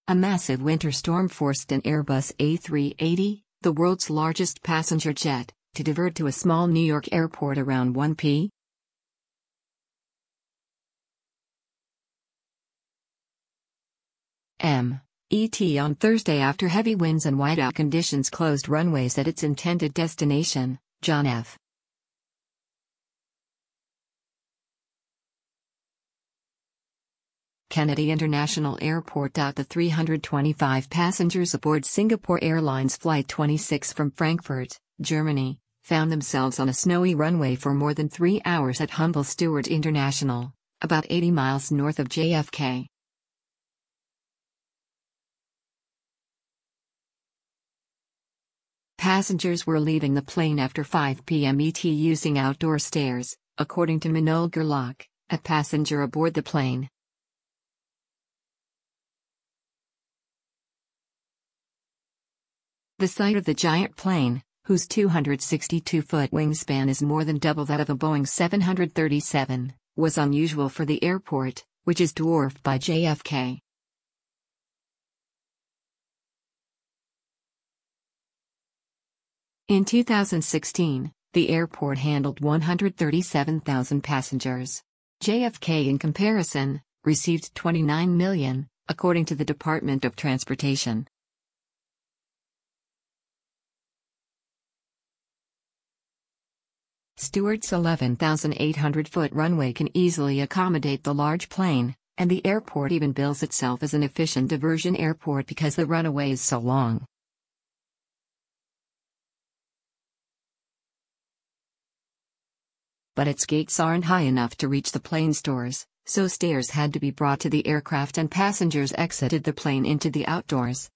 A massive winter storm forced an Airbus A380, the world's largest passenger jet, to divert to a small New York airport around 1 p.m. ET on Thursday after heavy winds and whiteout conditions closed runways at its intended destination, John F. Kennedy International Airport.The 325 passengers aboard Singapore Airlines Flight 26 from Frankfurt, Germany, found themselves on a snowy runway for more than 3 hours at humble Stewart International, about 80 miles north of JFK. Passengers were leaving the plane after 5 p.m. ET using outdoor stairs, according to Manoel Gerlach, a passenger aboard the plane. The sight of the giant plane, whose 262-foot wingspan is more than double that of a Boeing 737, was unusual for the airport, which is dwarfed by JFK. In 2016, the airport handled 137,000 passengers. JFK, in comparison, received 29 million, according to the Department of Transportation. Stewart's 11,800-foot runway can easily accommodate the large plane, and the airport even bills itself as an efficient diversion airport because the runway is so long. But its gates aren't high enough to reach the plane's doors, so stairs had to be brought to the aircraft and passengers exited the plane into the outdoors.